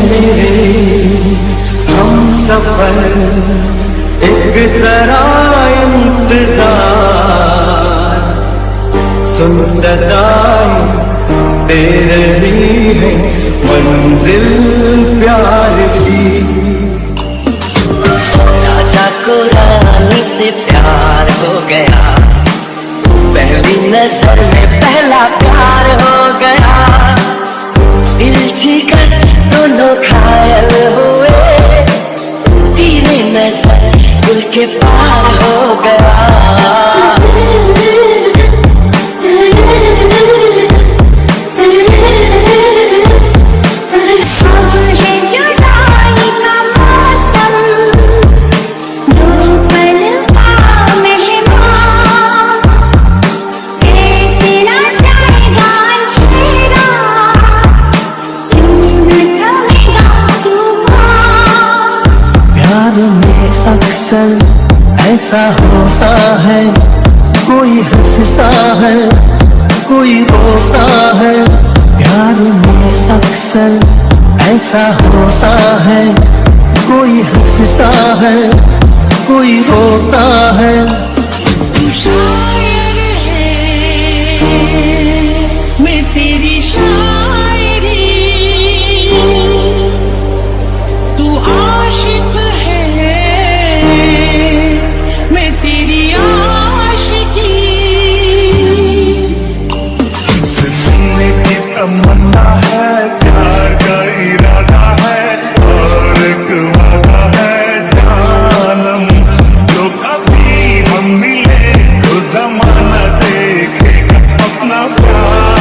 मेरे हम सफर एक सराय इंतजार, सुन सदाएं दे रही है मंजिल प्यार की। राजा को रानी से प्यार हो गया, पहली नजर में पहला प्यार हो गया। दिल जीकर दोनों घायल हुए, तेरे नजर दिल के पार हो गया। अक्सर ऐसा होता है, कोई हंसता है कोई रोता है। प्यार में अक्सर ऐसा होता है, कोई हंसता है कोई रोता है। तू शायर है, मैं तेरी शायरी, तू आशिक है, मैं तेरी आशिकी। सुनने की तमन्ना है, प्यार का इरादा है और एक वादा है जानम। जो कभी हम मिले तो जमाना देखेगा अपना प्यार।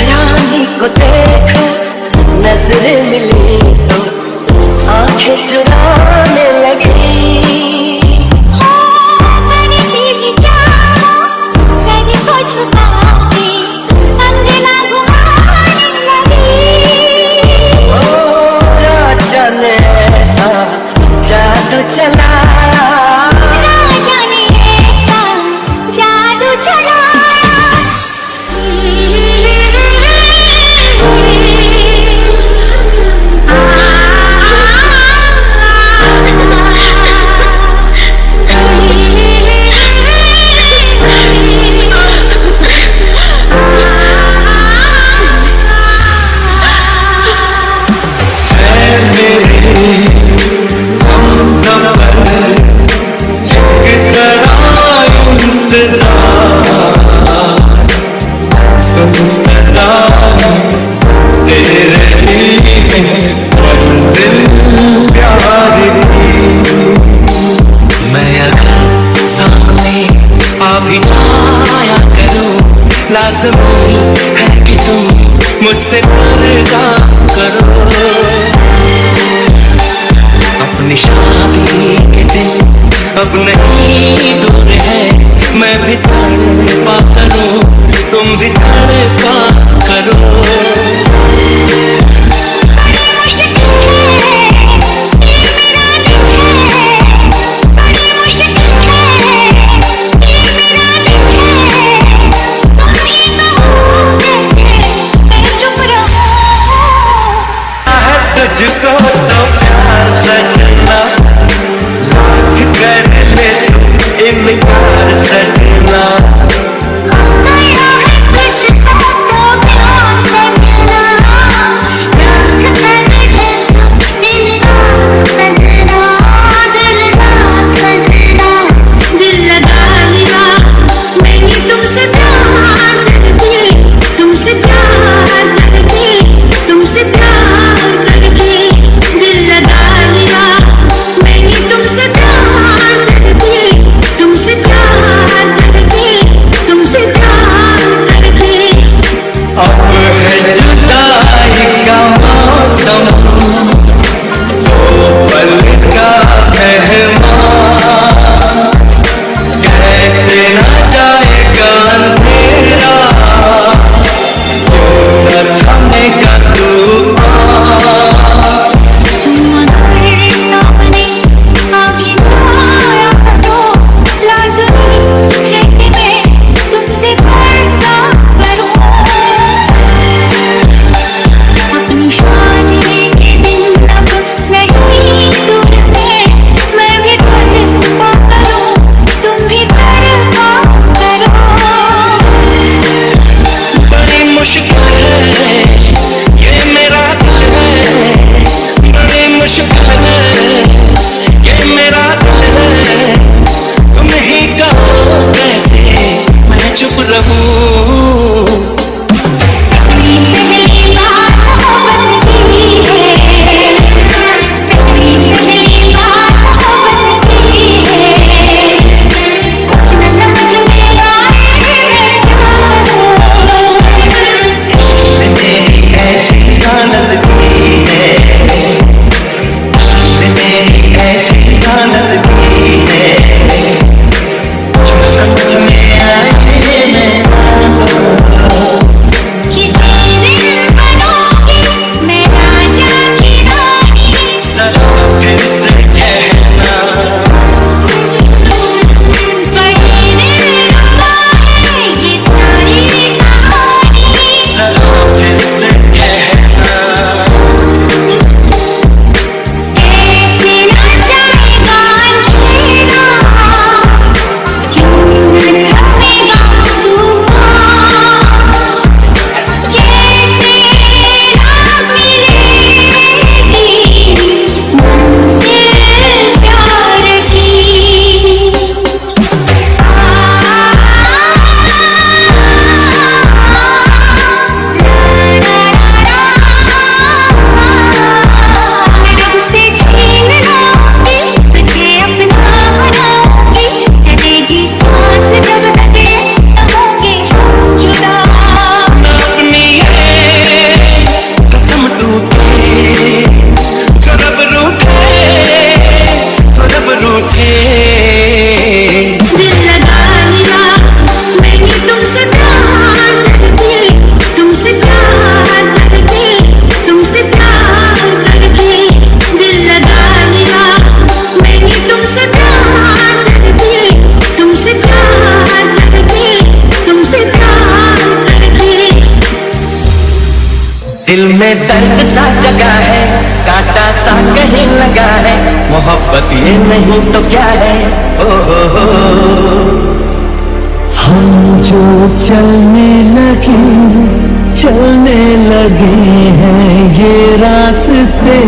रानी को देखा, नजरें मिली तो आंखें चुराने लगी। जादू चला, राजा ने ऐसा जादू चलाया। लाज़मी है कि तुम मुझसे पर्दा करो। अपनी शादी के दिन अब नहीं के। दिल लगा लिया मैंने तुमसे प्यार करके, तुमसे प्यार करके, तुमसे प्यार करके। दिल लगा लिया मैंने तुमसे प्यार करके, तुमसे प्यार करके, तुमसे प्यार करके। दिल में दर्द सा जगा है, कांटा सा कहीं लगा है, मोहब्बत ये नहीं तो क्या है। ओ हो। हम जो चलने लगे हैं ये रास्ते,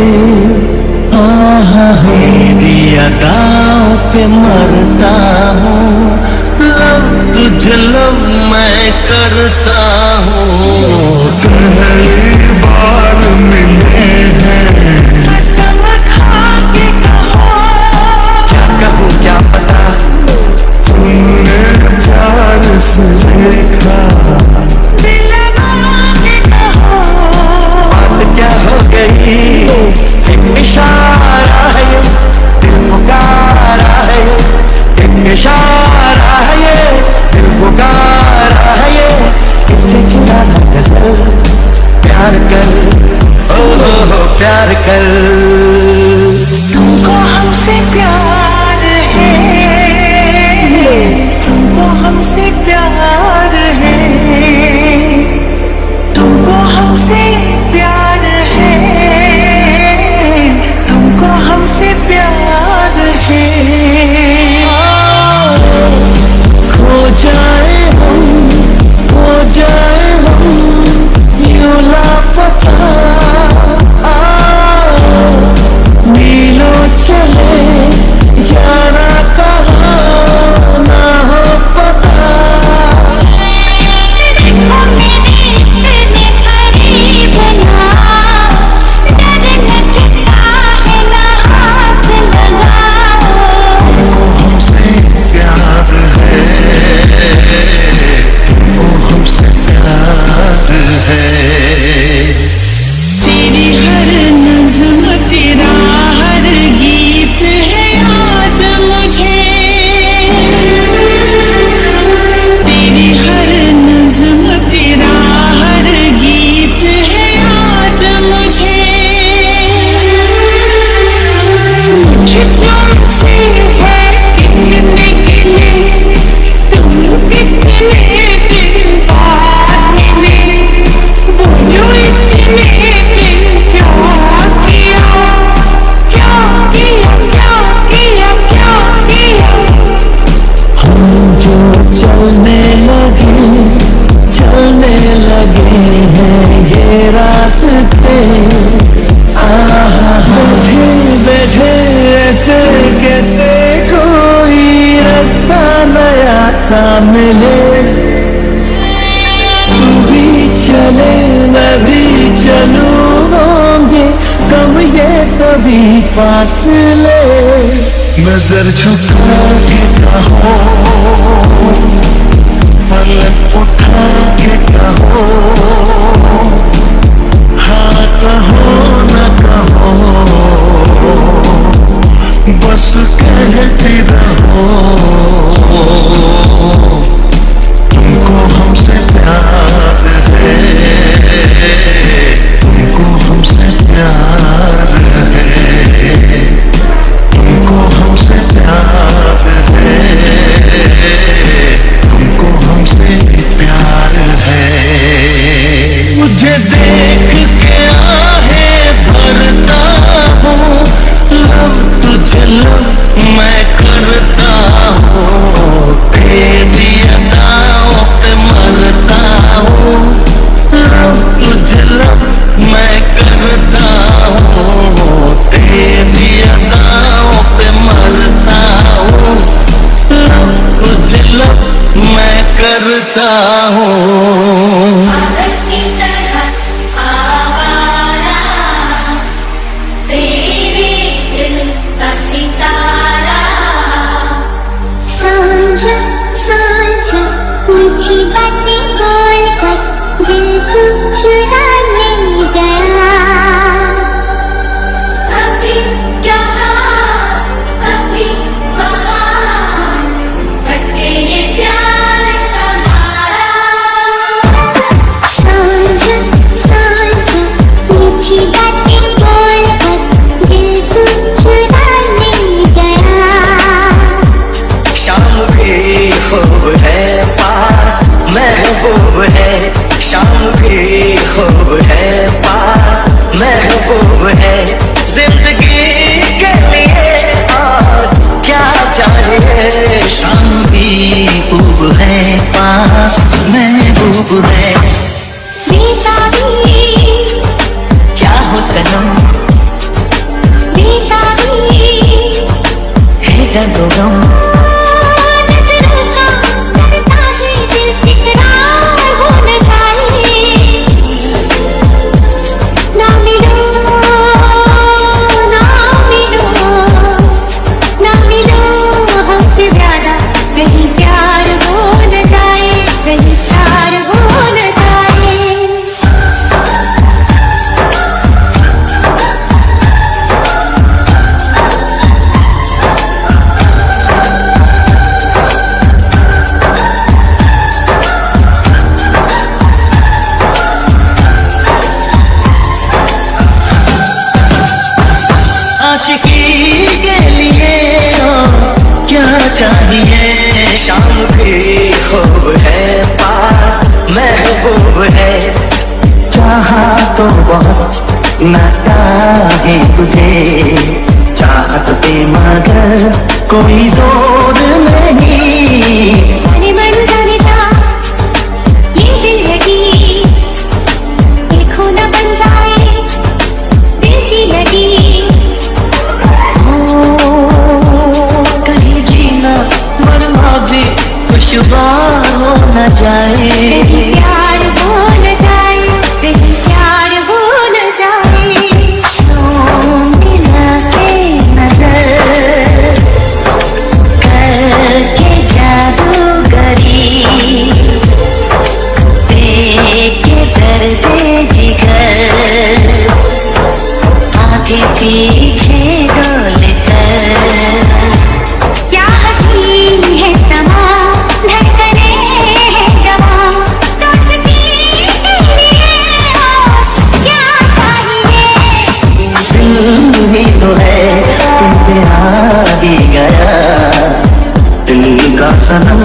मेरी अदाओं पे मरता हूँ, लब तुझे लब मैं करता हूँ। पहली बार मिले हैं, कसम खा के कहो, क्या कहूँ क्या पता, तुमने प्यार से देखा, दिल लगा के कहो, बात क्या हो गई, एक इशारा है ये, दिल पुकारा है ये, एक इशारा है ये, दिल पुकारा है ये। इससे चिता गजल, प्यार कर, ओ हो प्यार कर। तुमको हमसे प्यार है, तुमको हमसे प्यार है, तुमको हमसे प्यार है, तुमको हमसे प्यार है। खो जाए हम यूं लापता, मीलों चले जाना कहाँ ना हो पता। देखो मेरे इतने करीब ना, डर लगता है ना हाथ लगाओ। हमसे प्यार है, वो हमसे प्यार है। तेरी हर नज़्म तेरा हर गीत है याद मुझे, तेरी हर नज़्म तेरा हर गीत है याद मुझे। मुझे तुमसे है कितने गिले, तुम कितने दिन बाद मिले, बोलो इतने दिन क्या किया, क्या किया, क्या किया, क्या किया। हम जो चलने लगे हैं ये रास्ते, बैठे ऐसे कैसे कोई रास्ता नया सा मिले। तू भी चले मैं भी चलूं, होंगे कम ये कभी फासले। नजर झुका के कहो, पलक उठा के कहो, हाँ कहो न कहो, बस कहती रहो। तुमको हमसे प्यार है, तुमको हमसे प्यार है, तुमको हमसे प्यार है, तुमको हमसे प्यार है। मुझे देख के आहे भरता हूँ, लब तुझे लब मैं करता हूँ, तेरी अदाओं पे मरता हूँ, लब तुझे लब मैं करता हूँ, तेरी अदाओं पे मरता हूँ, लब तुझे लब मैं करता हूँ। पागल की तरह आवारा, तेरे दिल का सितारा। समझा समझा मुझे बातें बोल कर दिल को चुरा ले गया। कभी यहाँ कभी शाम भी खूब है, पास महबूब है। बेताबी चाहो सनम बेताबी है रंगों नजरों का करता है दिल इकरार हो न जाए। ना मिलो ना मिलो ना मिलो हमसे ज्यादा, कहीं प्यार हो न जाए, कहीं प्यार हो न जाए। आशिकी के लिए हो क्या चाहिए, शाम भी खूब है, पास महबूब है। चाहा तो बहुत न चाहे तुझे, चाहत पे मगर कोई जोर नहीं। जाने मन जाने जा ये दिल लगी, देखो न बन जाए दिल की लगी। कहीं जीना मरना भी खुशबार हो न जाए। कहीं प्यार हो न जाए, कहीं प्यार हो न जाए। मिला के नजर करके जादूगरी, देखे दर्द जिगर आगे पीछे डोल कर। क्या हसीन है समा, धड़कने हैं जवां, दोस्ती के लिए और क्या चाहिए। दिल ही तो है तुमसे आ ही गया, दिल का सनम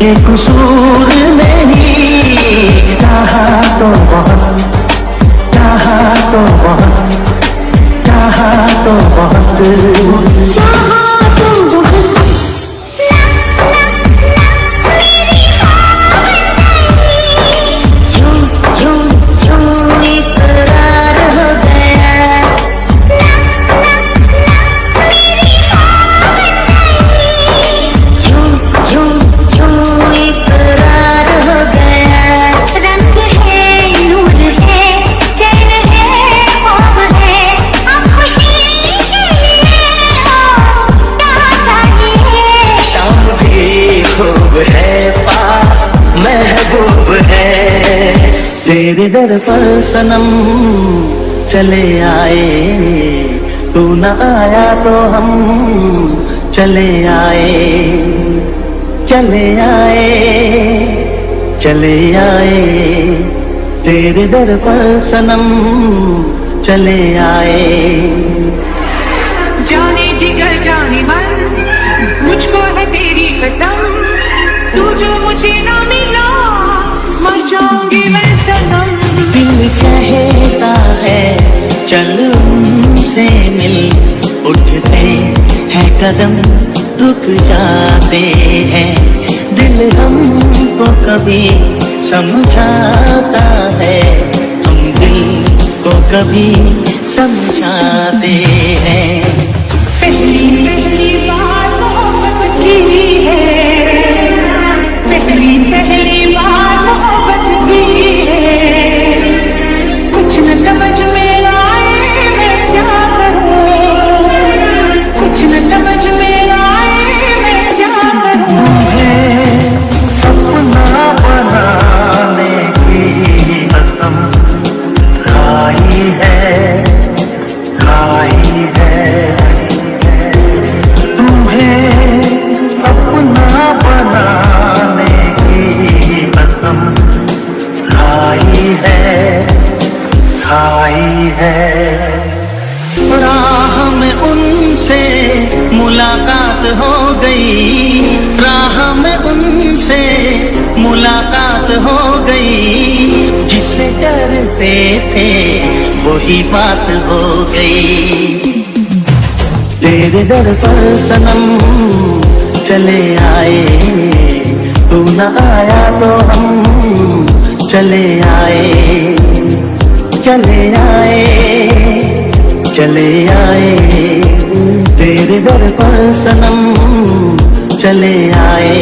ये कसूर नहीं। चाहा तो बहुत, चाहा तो बहुत, चाहा तो बहुत। चाहा तो बहुत, मेरी ख्वाब नहीं। यूं यूं यूं इकरार हो गया, मेरी ख्वाब नहीं। यूं यूं यूं इकरार हो गया। रंग है नूर है चैन है ख्वाब है, अब खुशी के लिए और क्या चाहिए। शाम भी खूब है, पास महबूब है। तेरे दर पर सनम चले आए, तू न आया तो हम चले आए, चले आए, चले आए। तेरे दर पर सनम चले आए। जाने जिगर जाने मन, मुझको है तेरी कसम, तू जो मुझे ना मिला मर जाऊंगी मैं सनम। दिल कहता है चल उनसे मिल, उठते हैं कदम रुक जाते हैं। दिल हमको कभी समझाता है, हम दिल को कभी समझाते हैं। पहली पहली बार मोहब्बत की है, पहली पहली बार मोहब्बत की है। कुछ न समझ में आए मैं क्या करूं, कुछ न समझ में आए मैं क्या करूं। अपना बनाने की कसम खाई है, खाई है। तुम्हें अपना बनाने की कसम खाई है, खाई है। राह में उनसे मुलाकात हो गई, राह में उनसे मुलाकात हो गई। जिससे डरते थे वही बात हो गई। तेरे दर पर सनम चले आए, तू न आया तो हम चले आए, चले आए, चले आए तेरे दर पर सनम चले आए।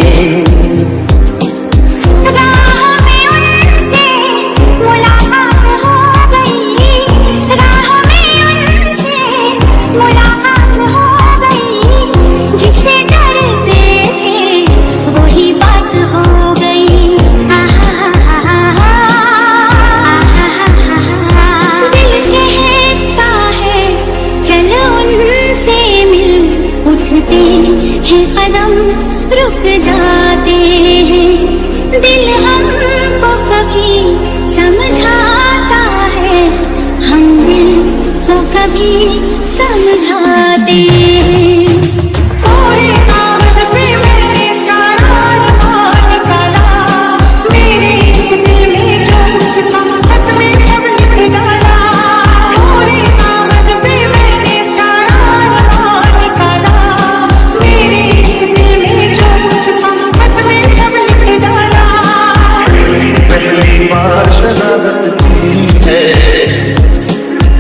कदम रुक जाते हैं, दिल हमको कभी समझाता है, हम दिल को कभी समझाते हैं।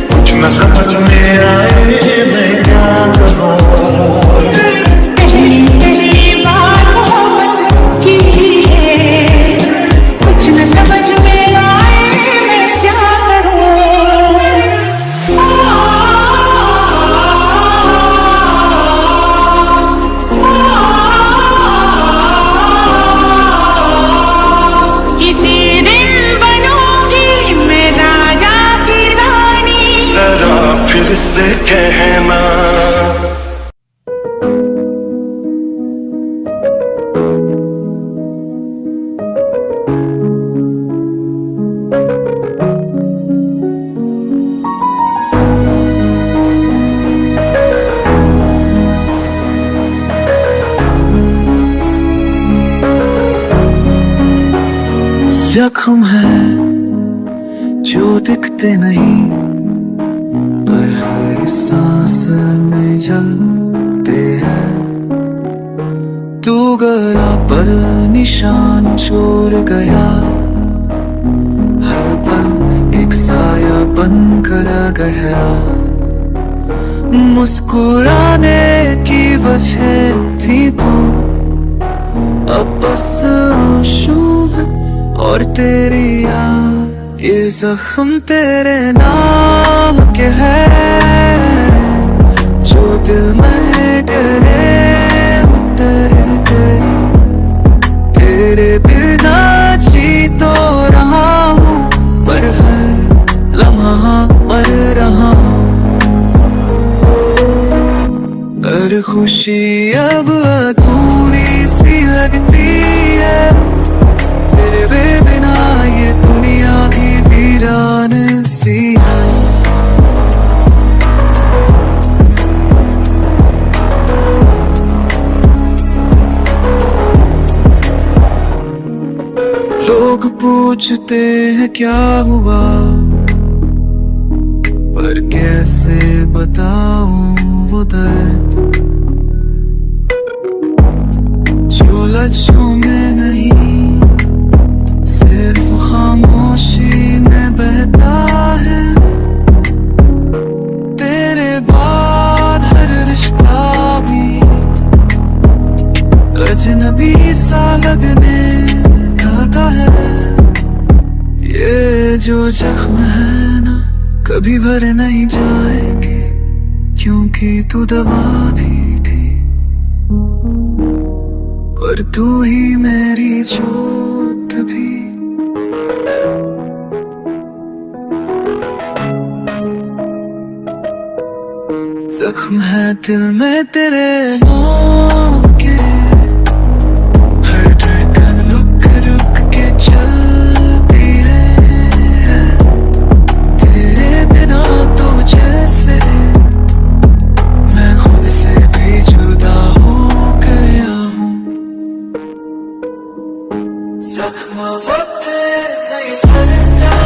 कुछ न समझ में आए मैं क्या करूं, पहली बार मोहब्बत की है, कुछ न समझ में आए मैं क्या करूं। किसी फिर से कहना जख्म है जो दिखते नहीं, पर हर सांस में जलते हैं। तू गला पर निशान छोड़ गया, हर पल एक साया बन कर गया। मुस्कुराने की वजह थी तू, अब बस आंसू है और तेरी याद। ये जख्म तेरे नाम के है, जो दिल में गिरे उतर गई। तेरे बिना जी तो रहा हूँ, पर हर लम्हा मर रहा हूँ। पर खुशी अब अधूरी सी लगती है, तेरे बिना ये दुनिया भी वीरान सी है। लोग पूछते हैं क्या हुआ, पर कैसे बताऊं वो दर्द जो लफ्ज़ों में नहीं, सिर्फ खामोशी में बहता है। तेरे बाद हर रिश्ता भी अजनबी सा लगने आता है। ये जो जख्म है ना, कभी भरे नहीं जाएंगे, क्योंकि तू दवा भी थी, पर तू ही मेरी जोत भी। जख्म है दिल में तेरे नाम के, हर धड़कन रुक रुक के चलती है। तेरे बिना तो जैसे मैं खुद से भी जुदा हो गया हूँ। जख्म वक्त नहीं भरता,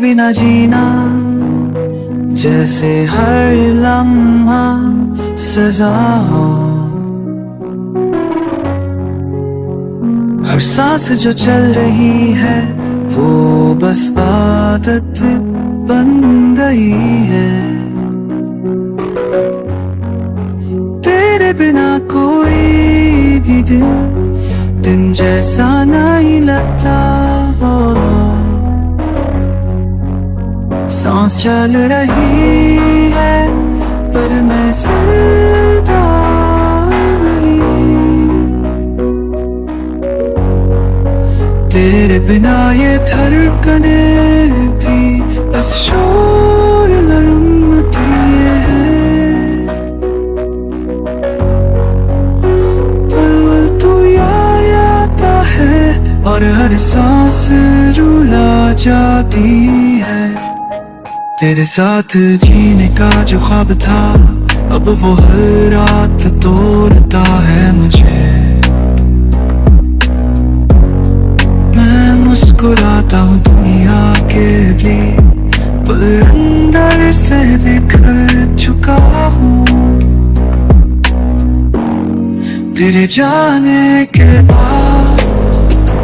बिना जीना, जैसे हर लम्हा सजा हो। हर सांस जो चल रही है वो बस आदत बन गई है। तेरे बिना कोई भी दिन जैसा नहीं लगता हो। सांस चल रही है पर मैं जिंदा नहीं। तेरे बिना ये धड़कने भी बस शोर लड़ती है। पल तू याद आता है और हर सांस रुला जाती है। तेरे साथ जीने का जो ख्वाब था अब वो हर रात तोड़ता है मुझे। मैं मुस्कुराता हूँ दुनिया के लिए पर अंदर से बिखर चुका हूँ। तेरे जाने के बाद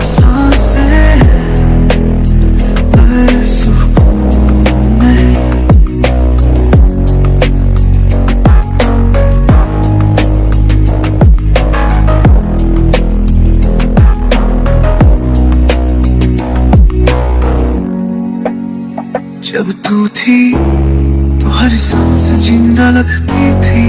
सांसें जब तू थी तो हर सांस जिंदा लगती थी।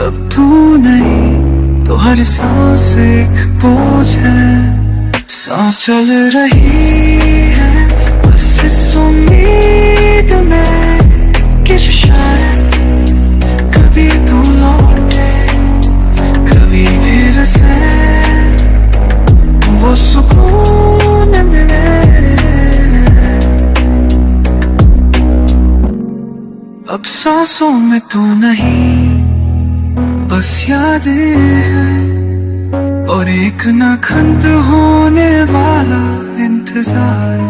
अब तू नहीं तो हर सांस एक बोझ है। सांस चल रही है बस इस उम्मीद में कि शायद कभी तू लौटे, कभी फिर से वो सुकून मिले। अब सांसों में तू नहीं बस यादें हैं और एक न खत्म होने वाला इंतजार।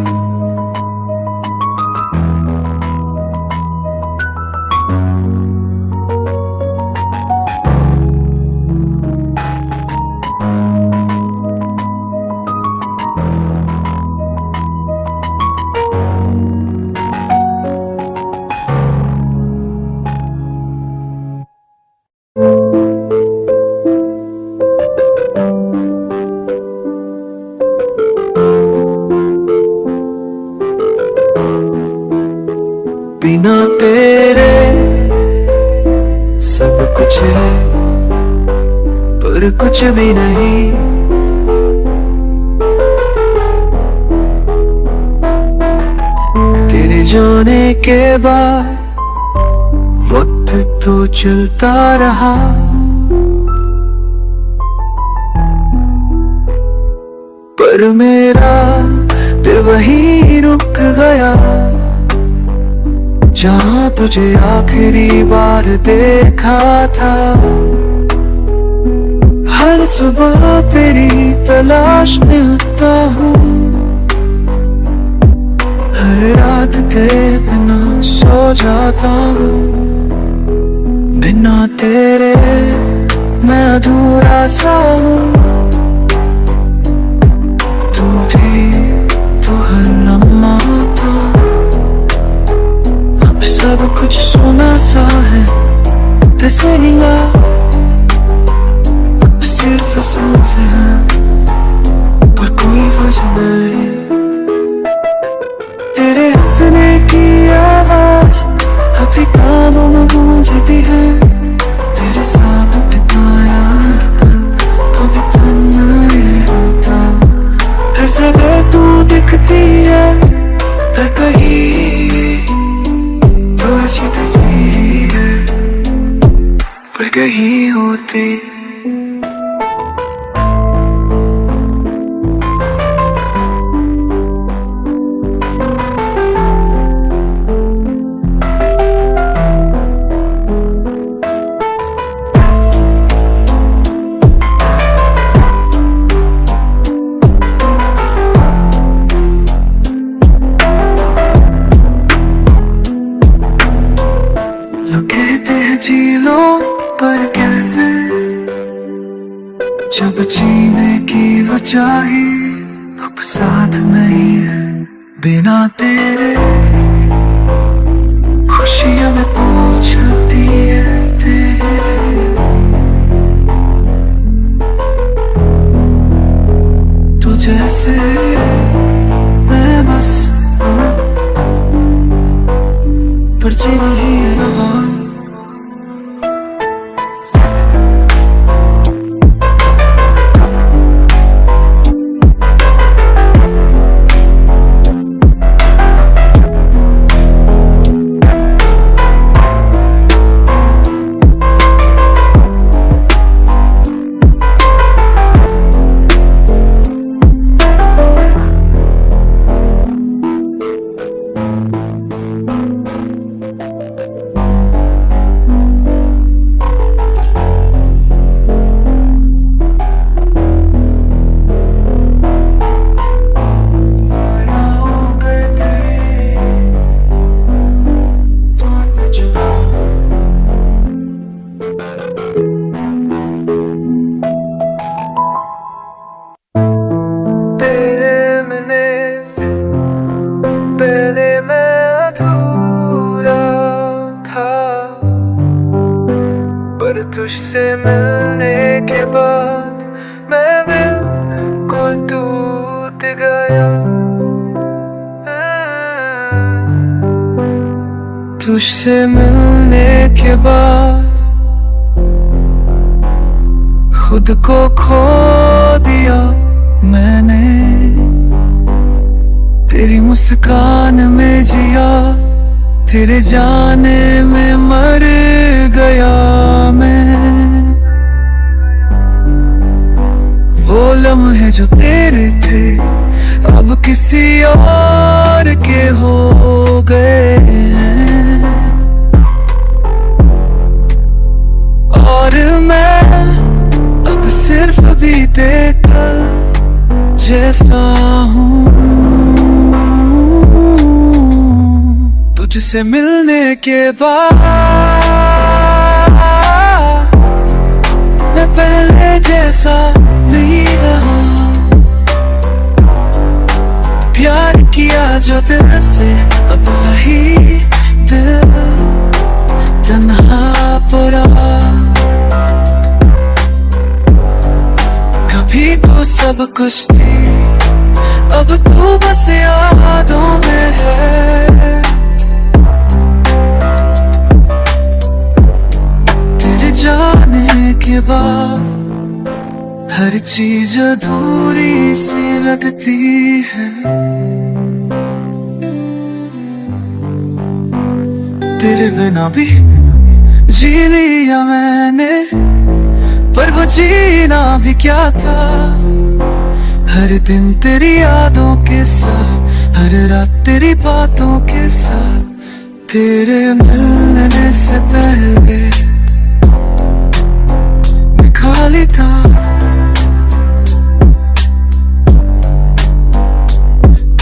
बिना तेरे सब कुछ है पर कुछ भी नहीं। तेरे जाने के बाद वक्त तो चलता रहा पर मेरा दिल वहीं रुक गया जहाँ तुझे आखिरी बार देखा था। हर सुबह तेरी तलाश में आता हूँ, हर रात तेरे बिना सो जाता हूँ। बिना तेरे मैं अधूरा सा हूँ। तू भी तो हर लम्हा था। सब कुछ सोना सा है तस्वीरें सिर्फ सांसें हैं पर कोई वजह नहीं। तेरे हंसने की आवाज अभी कानों में गूंजती है। तेरे साथ बिताया पल तो भी तन्हा ये होता। हर जगह तू दिखती है पर कहीं ऐसी तस्वीर पर कहीं होती। चाहिए अब साथ नहीं है बिना तेरे, खुशियां में पूछती है तेरे। तू जैसे मैं बस पर जी नहीं रहा। पहले मैं अधूरा था, पर तुझसे मिलने के बाद मैं बिल्कुल टूट गया। तुझसे मिलने के बाद खुद को खो दिया मैंने, तेरी मुस्कान में जिया, तेरे जाने में मर गया मैं। वो लम्हे जो तेरे थे अब किसी और के हो गए हैं, और मैं अब सिर्फ बीते कल जैसा हूँ। तुझसे मिलने के बाद मैं पहले जैसा नहीं रहा। प्यार किया जो दिल से अब वही दिल तन्हा पड़ा। कभी तो सब कुछ थी, अब तू बस यादों में है। तेरे जाने के बाद हर चीज अधूरी सी लगती है। तेरे बिना भी जी लिया मैंने, पर वो जीना भी क्या था। हर दिन तेरी यादों के साथ, हर रात तेरी बातों के साथ, तेरे मिलने से पहले मैं खाली था।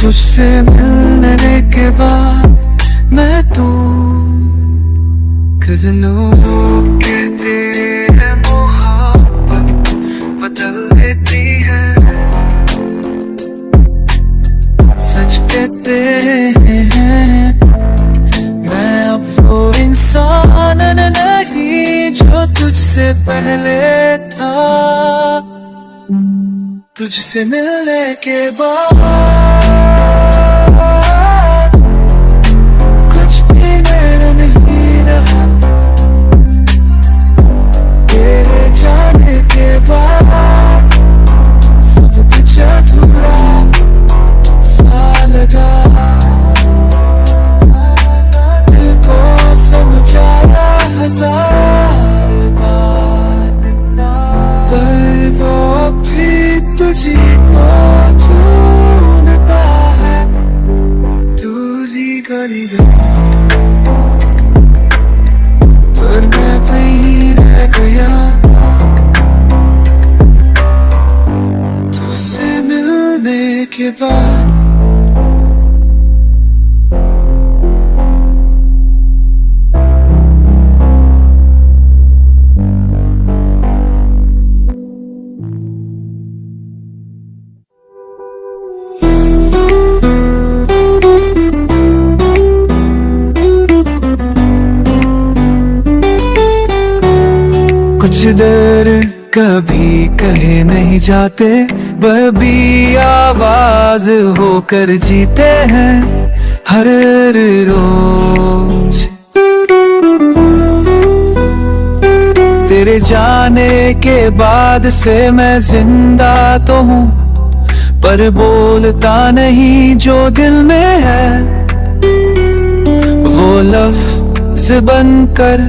तुझसे मिलने के बाद मैं तू, 'cause लोग कहते हैं मोहब्बत बदल देती है, सच कहते हैं मैं अब वो इंसान नहीं जो तुझसे पहले था। तुझसे मिलने के बाद कुछ भी मेरा नहीं रहा। तेरे जाने के बाद सब कुछ अधूरा सा लगा। दिल को समझाया हजार बार, पर वो भी तुझी को ढूंढता है। तुझी गली पर मैं वहीं रह गया। तुझसे मिलने के बाद कुछ देर कभी कहे नहीं जाते, वह भी आवाज होकर जीते हैं हर रोज। तेरे जाने के बाद से मैं जिंदा तो हूँ, पर बोलता नहीं जो दिल में है। वो लफ्ज़ बनकर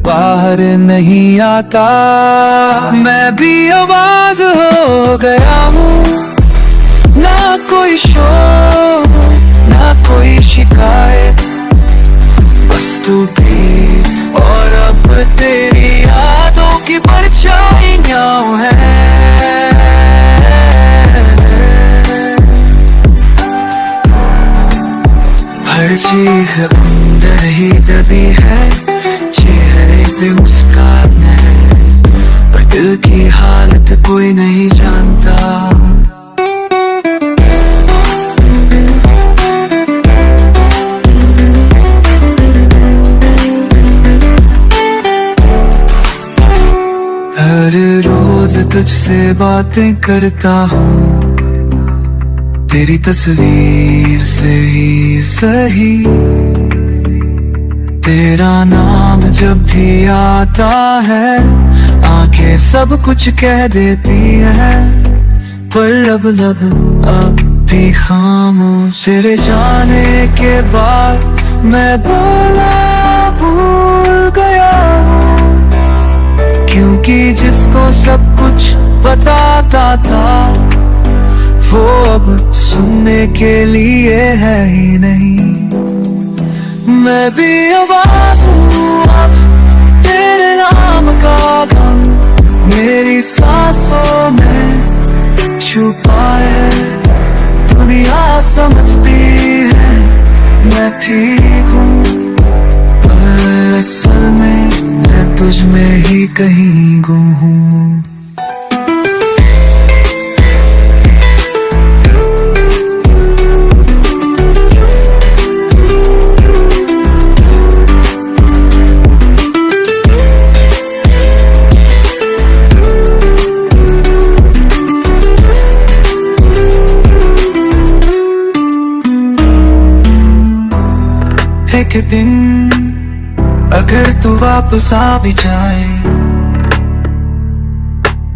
बाहर नहीं आता, मैं भी आवाज हो गया हूँ। ना कोई शोर ना कोई शिकायत, बस तू भी और अब तेरी यादों की परछाइयां हैं। हर चीज अंदर ही दबी है, चेहरे पे मुस्कान है, पर दिल की हालत कोई नहीं जानता। हर रोज तुझसे बातें करता हूँ, तेरी तस्वीर से ही सही। तेरा नाम जब भी आता है, आंखें सब कुछ कह देती है, पर लब अब भी खामोश। तेरे जाने के बाद मैं बोला भूल गया हूँ, क्योंकि जिसको सब कुछ बताता था, वो अब सुनने के लिए है ही नहीं। मैं भी आवाज हूँ अब तेरे नाम का गम, मेरी सांसों में छुपा है। दुनिया समझती है मैं ठीक हूँ, पर असल में मैं तुझ में ही कहीं गुम हूँ। एक दिन अगर तू वापस आ भी जाए,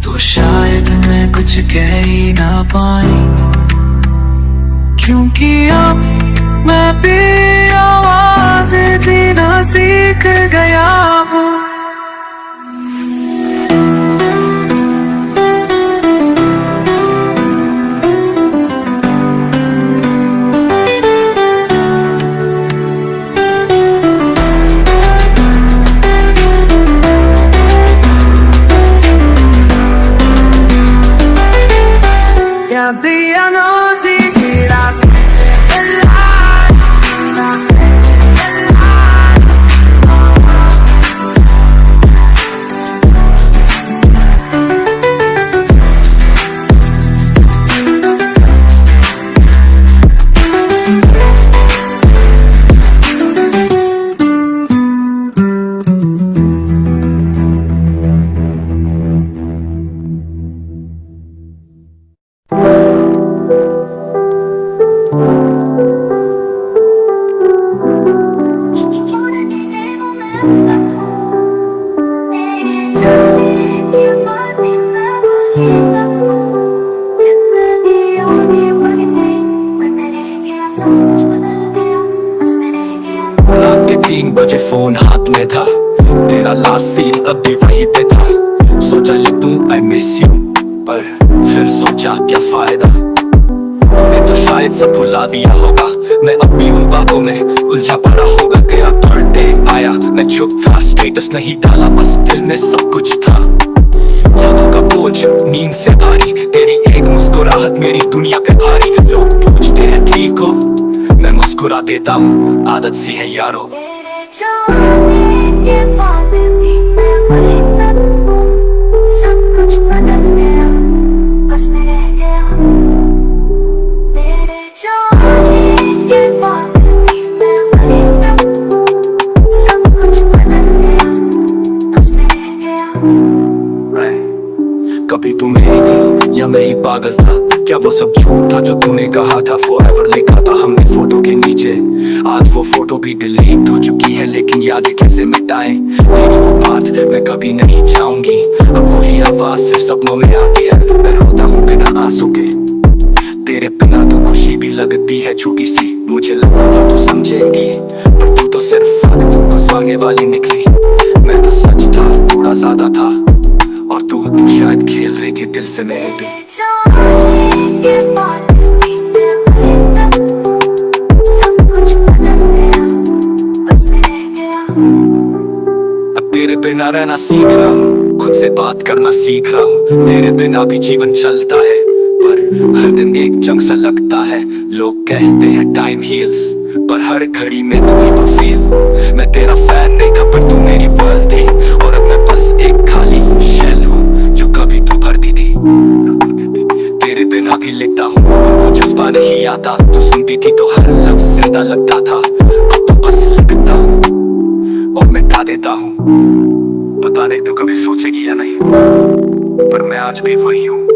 तो शायद मैं कुछ कह ही ना पाई, क्योंकि अब मैं भी आवाज जीना सीख गया हूँ। रात के 3 बजे फोन हाथ में था, तेरा लास्ट सीन अभी वहीं पे था। सोचा लिखूं I miss you, पर फिर सोचा क्या फायदा, तूने तो शायद सब भुला दिया होगा। मैं अब भी उन बातों में उलझा पड़ा होगा। तेरा बर्थडे आया, मैं चुप था, स्टेटस नहीं डाला, बस दिल में सब कुछ था। यादों का बोझ नींद से भारी, तेरी एक मुस्कुराहट मेरी दुनिया पे भारी। लोग पूछते हैं ठीक हो, मैं मुस्कुरा देता हूँ, आदत सी है यारो। तेरे जाने के बाद भी मैं वहीं तक हूँ, सब कुछ बदल गया, बस मैं रह गया। तेरे जाने के बाद भी मैं वहीं तक हूँ, सब कुछ बदल गया, बस मैं रह गया। पागल था, क्या वो सब झूठ था जो तूने कहा था? forever लिखा था हमने फोटो के नीचे, आज वो फोटो भी डिलीट हो चुकी है, लेकिन यादें कैसे मिटाएं? तेरी वो बात मैं कभी नहीं चाहूंगी, अब वही आवाज सिर्फ सपनों में आती है। मैं रोता हूँ बिना आंसू के, तेरे बिना तो खुशी भी लगती है छोटी सी। मुझे लगता था तू समझेगी, पर तू तो सिर्फ वक्त गुजारने वाली निकली। मैं तो सच था, थोड़ा ज्यादा था, और तू शायद खेल रही थी दिल से मेरे दिल। अब तेरे बिना रहना सीख रहा हूँ, खुद से बात करना सीख रहा हूँ। तेरे बिना भी जीवन चलता है, पर हर दिन एक जंग सा लगता है। लोग कहते हैं टाइम हील्स, पर हर घड़ी में तू ही तो फील। मैं तेरा फैन नहीं था, पर तू मेरी वर्ल्ड थी, और अब मैं बस एक खाली शेल हूँ जो कभी तू भरती थी। तेरे बिना भी लिखता हूँ, पर वो जज्बा नहीं आता। तू सुनती थी तो हर लफ्ज जिंदा लगता था, अब तो बस लिखता हूँ और मिटा देता हूँ। पता नहीं तू कभी सोचेगी या नहीं, पर मैं आज भी वही हूँ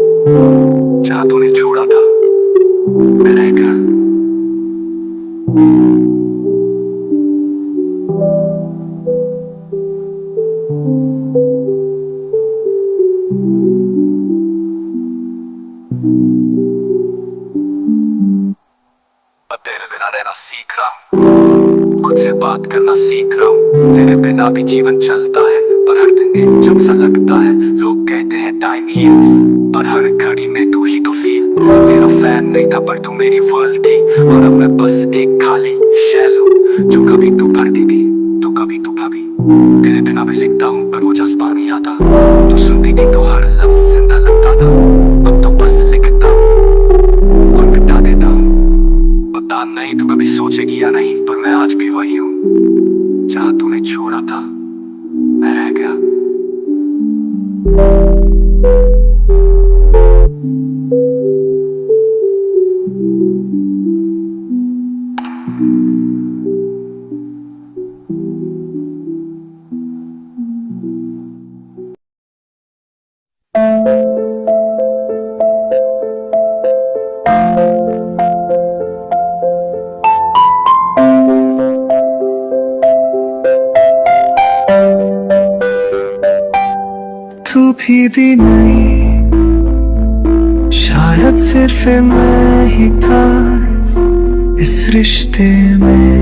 जहाँ तूने छोड़ा था। मैं रह गया। अब तेरे बिना रहना सीख रहा हूँ, खुद से बात करना सीख रहा हूँ। तेरे बिना भी जीवन चलता है, पर हर दिन एक जंग सा लगता है। लोग कहते हैं टाइम हील्स, पर हर घड़ी में तू ही तो फील। तेरा फैन नहीं था, पर तू मेरी वर्ल्ड थी, और अब मैं बस एक खाली शेल हूँ जो कभी तू भरती थी, तो कभी तू भाभी। तेरे बिना भी लिखता हूँ, पर वो जज्बा नहीं आता। तू सुनती थी तो हर लफ्ज जिंदा लगता था, अब तो बस लिखता हूँ और मिटा देता हूँ। पता नहीं तू कभी सोचेगी या नहीं, पर मैं आज भी वही हूँ जहाँ तूने छोड़ा था। मैं रह गया। तू भी नहीं, शायद सिर्फ मैं ही था इस रिश्ते में।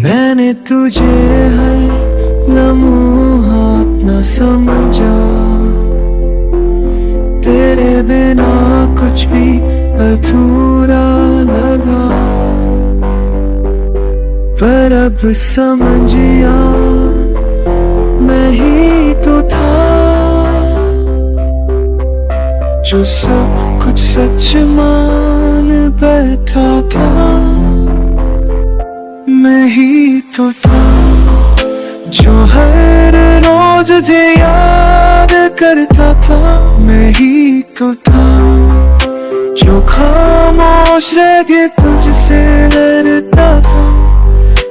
मैंने तुझे हर लम्हा अपना समझा, तेरे बिना कुछ भी अधूरा लगा। पर अब समझिया मैं ही तो था जो सब कुछ सच मान बैठा था। मैं ही तो था जो हर रोज तुझे याद करता था। मैं ही तो था जो खामोश रह के तुझसे लड़ता था।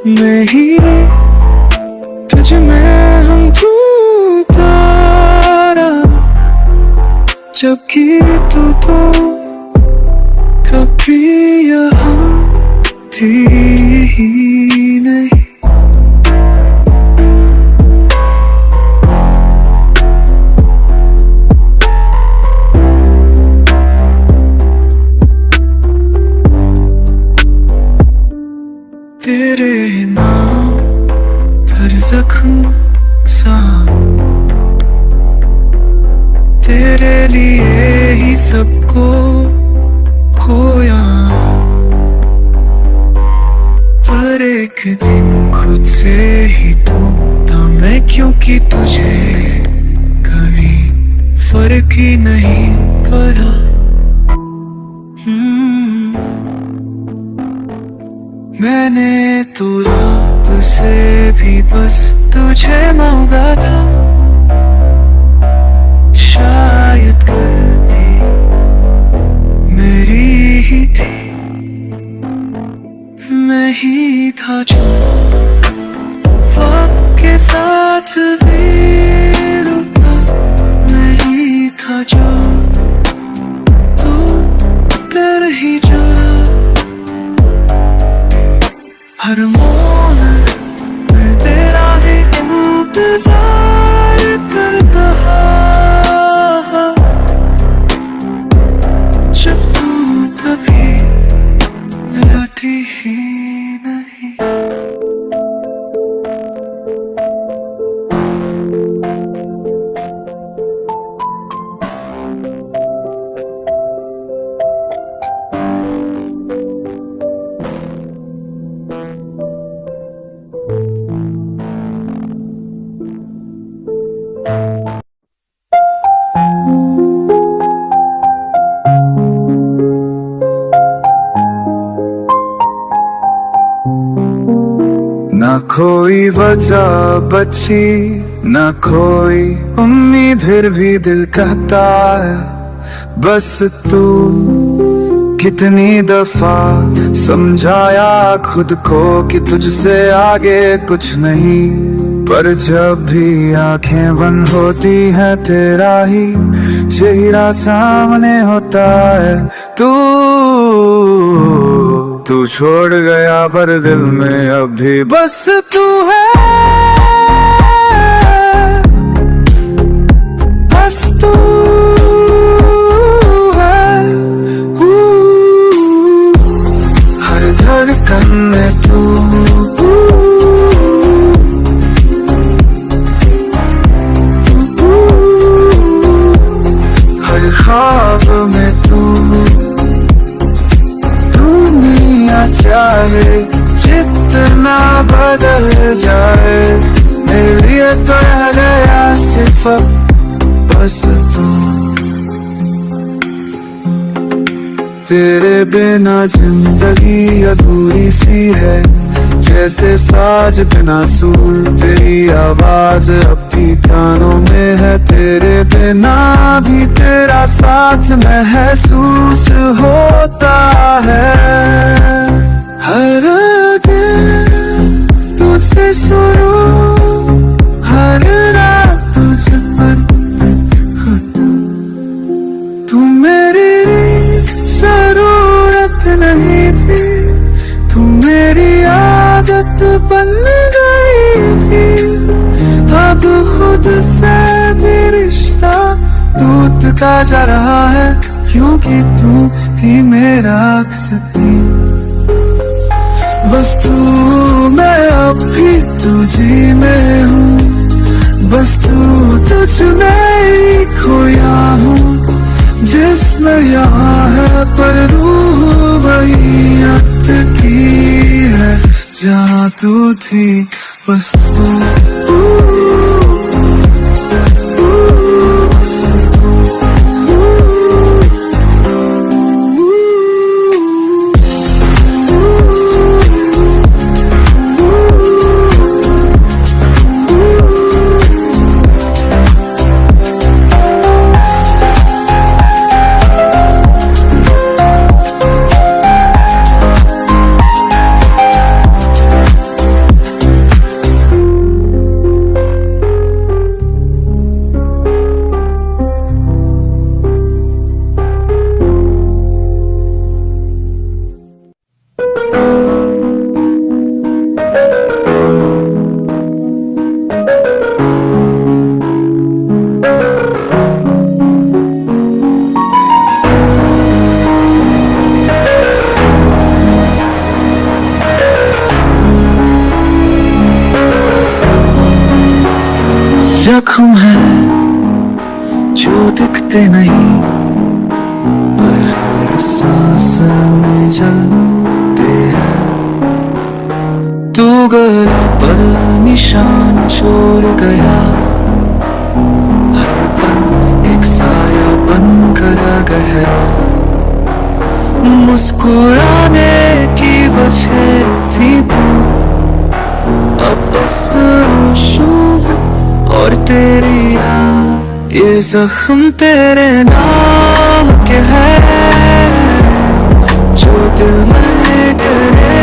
मैं ही तुझ में हम तारा, जबकि तू तो कभी यहाँ थी ही नहीं। तेरे नाम पर जख्म सा, तेरे लिए ही सबको खोया। पर एक दिन खुद से ही तो था मैं, क्योंकि तुझे कभी फर्क ही नहीं पड़ा। मैंने तो रब से भी बस तुझे मांगा था। शायद गलती मेरी ही थी। मैं ही था जो वक्त के साथ भी कोई वजह बची न कोई उम्मीद, फिर भी दिल कहता है बस तू। कितनी दफा समझाया खुद को कि तुझसे आगे कुछ नहीं, पर जब भी आंखें बंद होती है तेरा ही चेहरा सामने होता है। तू छोड़ गया पर दिल में अब भी बस तू है, बस तू है। हर धड़कन में तू, हर ख्वाब में तू। दुनिया चाहे जितना बदल जाए, मेरे लिए तो रह गया सिर्फ बस तू। तेरे बिना जिंदगी अधूरी सी है, जैसे साज बिना सुर। तेरी आवाज अब भी कानों में है, तेरे बिना भी तेरा साथ महसूस होता है। हर दिन तुझसे शुरू, हर रात तुझ पर खत्म। तू मेरी जरूरत नहीं थी, तू मेरी आदत बन गई थी। अब खुद से भी रिश्ता टूटता जा रहा है, क्योंकि तू ही मेरा अक्स थी। बस तू, मैं अब भी तुझी में हूँ, बस तू तुझ में ही खोया हूँ। जिस्म यहाँ है पर रूह वही अटकी है, जहाँ तू थी बस तू। जख्म है जो दिखते नहीं, पर हर सांस में जलते हैं। तू गला पर निशान छोड़ गया, हर पल एक साया बन कर गहरा। मुस्कुराने की वजह थी तू, अब बस रोशू और तेरी याद। ये जख्म तेरे नाम के है, जो दिल में गिरे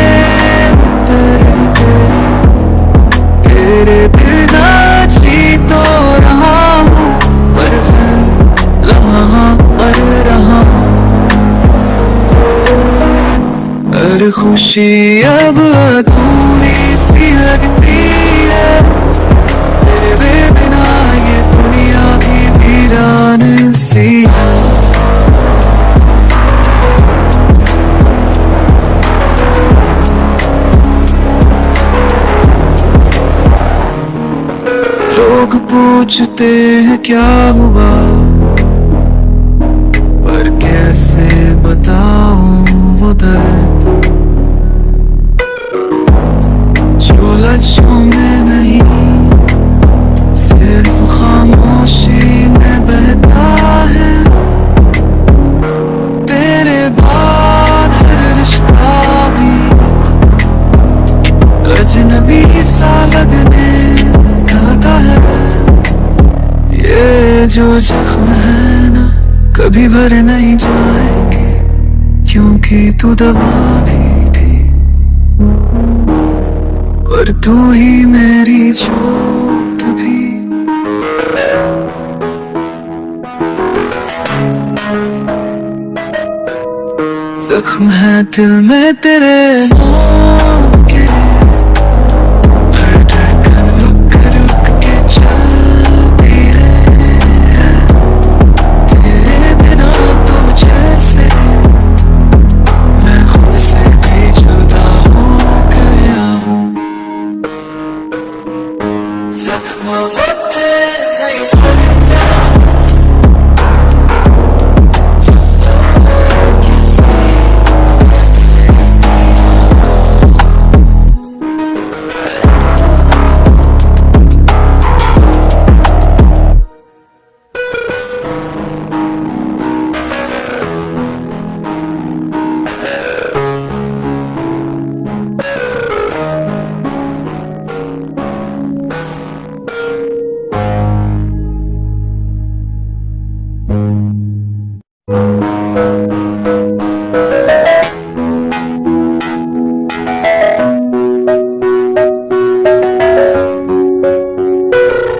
उतर गए। तेरे बिना जी तो रहा हूँ, पर है लम्हा मर रहा हूँ। हर खुशी अब अधूरी सी लगती है, तेरे बिना ये दुनिया भी वीरान सी है। लोग पूछते हैं क्या हुआ, पर कैसे बताऊं वो दर्द जो लफ्ज़ों में नहीं, सिर्फ खामोशी में बहता है। तेरे बाद हर रिश्ता भी अजनबी सा जख्म है ना कभी भरे नहीं जाएंगे, क्योंकि तू दवा भी थी और तू ही मेरी जोत भी। जख्म है दिल में तेरे नाम के, हर धड़कन रुक रुक के चलती है। तेरे बिना तो जैसे मैं खुद से भी जुदा हो गया हूँ। जख्म होते नहीं सकता,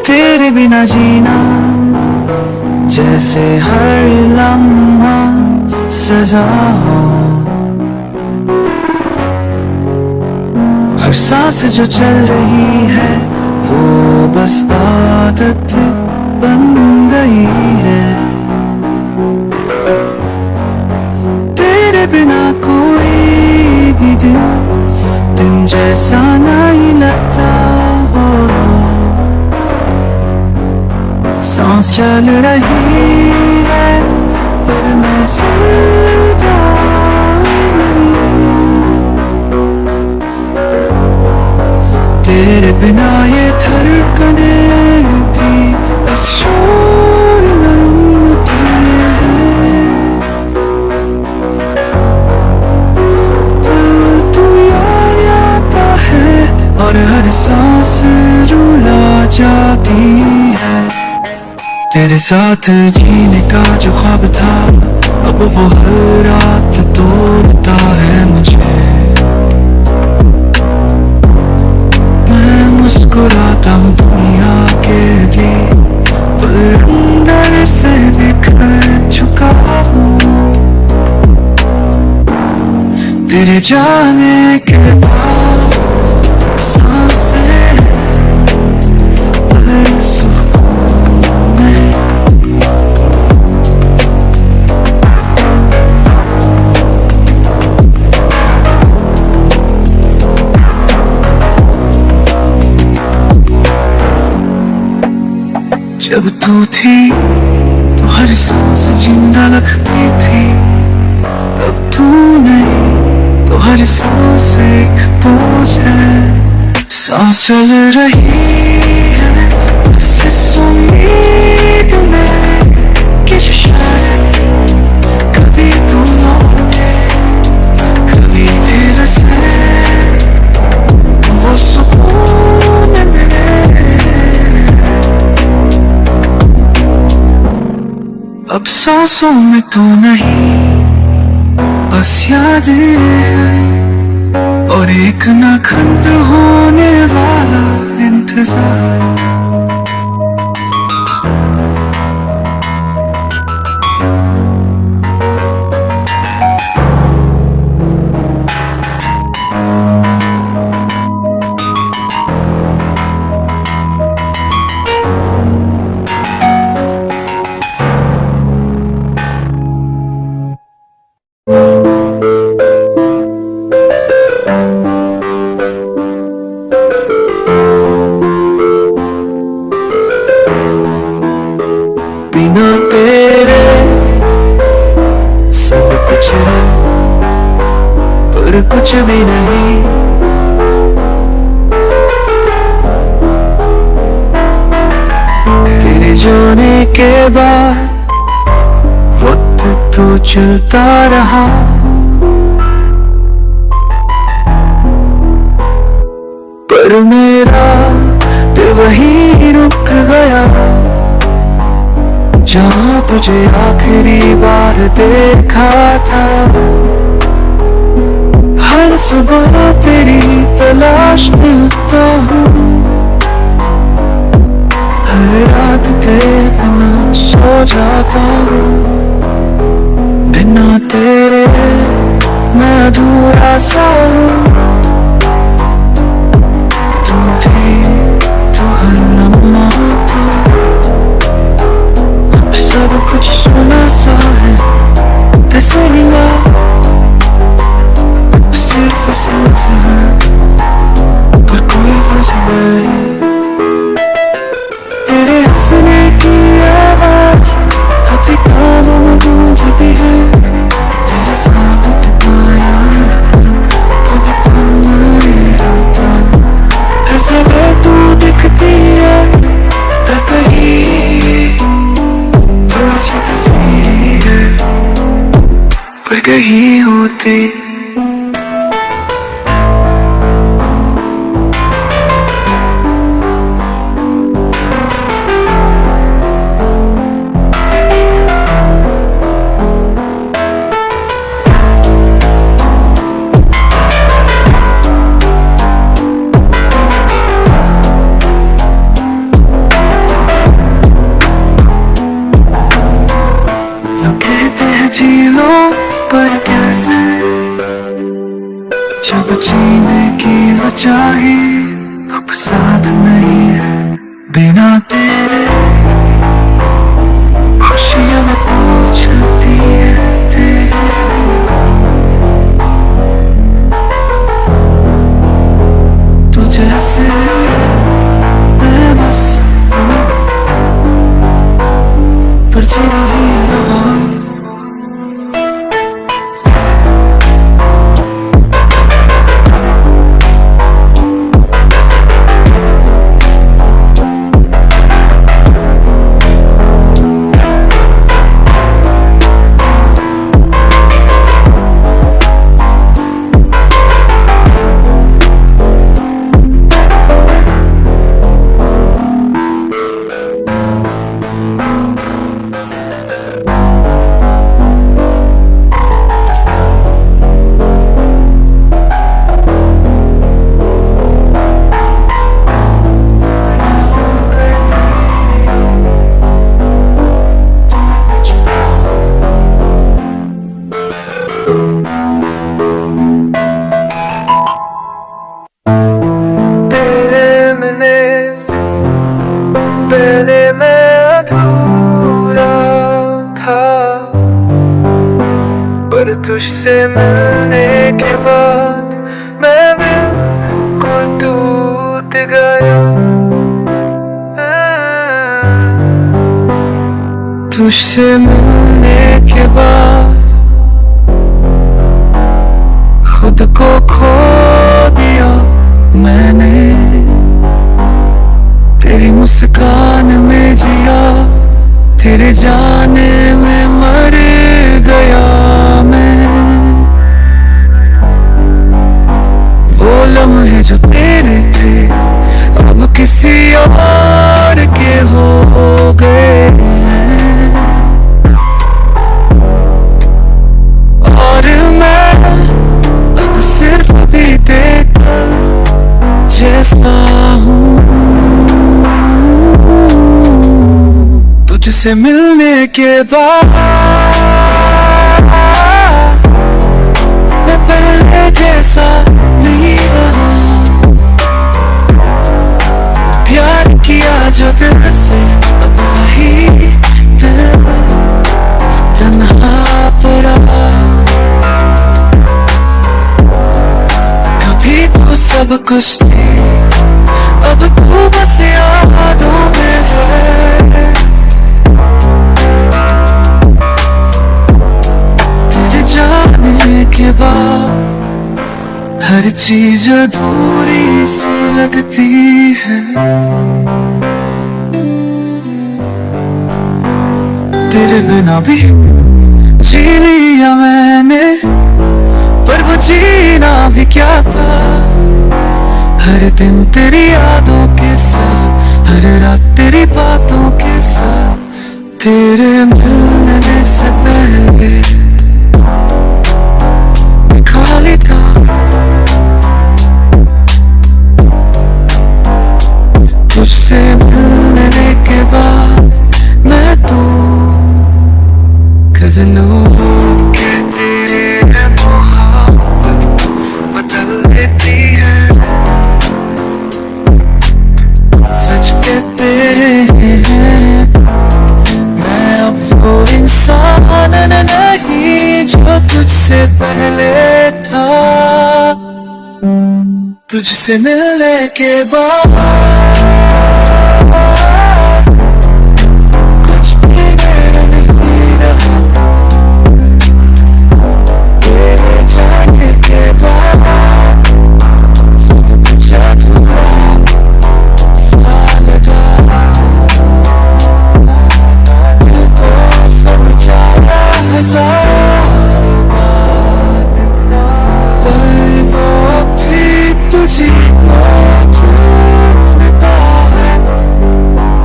तेरे बिना जीना जैसे हर लम्हा सजा हो। हर सांस जो चल रही है वो बस आदत बन गई है। तेरे बिना कोई भी दिन जैसा नहीं लगता हो। सांस चल रही है पर मैं जिंदा नहीं। तेरे बिना ये धड़कने भी बस शोर लड़ती है। पल तू याद आता है और हर सांस रुला जाती है। तेरे साथ जीने का जो ख्वाब था अब वो हर रात तोड़ता है मुझे। मैं मुस्कुराता हूँ दुनिया के लिए पर अंदर से बिखर चुका हूँ। तेरे जाने के बाद सांसें पर सुकून में। जब तू थी तो हर सांस जिंदा लगती थी, अब तू नहीं तो हर सांस एक बोझ है। सांस चल रही है बस इस उम्मीद में कि शायद कभी तू लौटे, कभी फिर से वो सुकून मिले। अब सांसों में तो नहीं बस यादें हैं और एक न खत्म होने वाला इंतजार। बिना तेरे सब कुछ है पर कुछ भी नहीं। तेरे जाने के बाद वक्त तो चलता रहा, पर मेरा दिल वहीं रुक गया। जहाँ तुझे आखिरी बार देखा था, हर सुबह तेरी तलाश में होता हूँ, हर रात तेरे बिना सो जाता हूँ। बिना तेरे मैं अधूरा सा हूँ, तू भी तो हर लम्हा था। अब सब कुछ सुना सा है, वैसे नहीं अब सिर्फ सांस है, पर कोई वजह नहीं। तेरे हंसने की आवाज अभी कानों में गूंजती है, तेरे साथ बिताया कभी तन नहीं होता। हर जगह तू दिखती है, पर कहीं तो अच्छी तस्वीर है, पर कहीं होती। जी लो पर कैसे, जब जीने की वजह ही अब साथ नहीं है। बिना तेरे खुशियां में पूछती है तेरे, तुझे से मैं बस पर जी नहीं रहा। पहले मैं अधूरा था, पर तुझसे मिलने के बाद मैं बिल्कुल टूट गया। तुझसे मिलने के बाद खुद को खो दिया मैंने, तेरी मुस्कान में जिया, तेरे जाने में मर गया मैं। वो लम्हे जो तेरे थे अब किसी और के हो गए हैं, और मैं अब सिर्फ बीते कल जैसा हूँ। तुझसे मिलने के बाद मैं पहले जैसा नहीं रहा, प्यार किया जो दिल से अब वही दिल तन्हा पड़ा। कभी तो सब कुछ थी, अब तू बस यादों में है। तेरे जाने के बाद हर चीज अधूरी सी लगती है। तेरे बिना भी जी लिया मैंने, पर वो जीना भी क्या था। हर दिन तेरी यादों के साथ, हर रात तेरी बातों के साथ, तेरे मिलने से पहले खाली था, तुझसे मिलने के बाद मैं तो लोग कहते हैं मोहब्बत बदल देती है, सच कहते हैं मैं अब वो इंसान नहीं जो तुझसे पहले था। तुझसे मिलने के बाद कुछ भी मेरा नहीं रहा, तेरे जाने के बाद सब कुछ अधूरा सा लगा। दिल को समझाया हज़ारों बार, पर वो भी तुझी को ढूंढता है,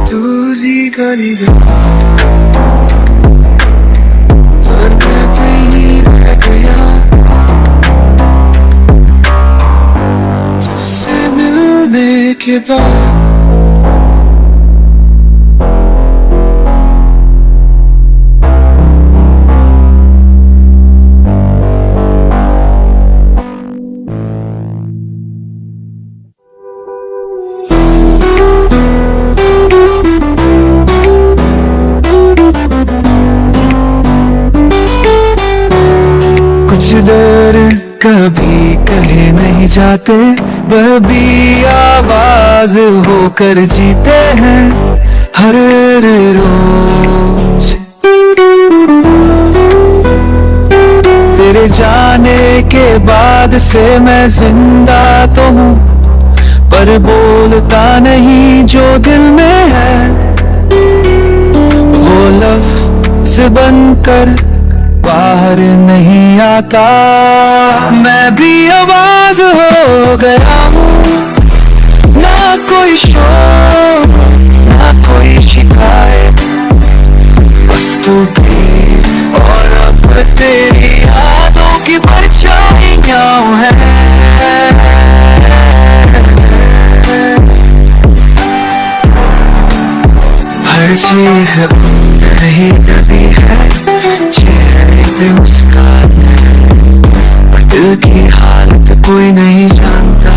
तुझी गली पर मैं कहीं रह गया। तुझसे मिलने के बाद कुछ डर कभी कहे नहीं जाते, वह भी आवाज होकर जीते हैं हर रोज। तेरे जाने के बाद से मैं जिंदा तो हूँ, पर बोलता नहीं जो दिल में है, वो लफ्ज़ बनकर बाहर नहीं आता। मैं भी आवाज हो गया हूँ, ना कोई शोर ना कोई शिकायत, बस तू भी और अब तेरी यादों की परछाइयां हैं। हर चीज अंदर ही दबी है, चेहरे पे मुस्कान है, पर दिल की हालत कोई नहीं जानता।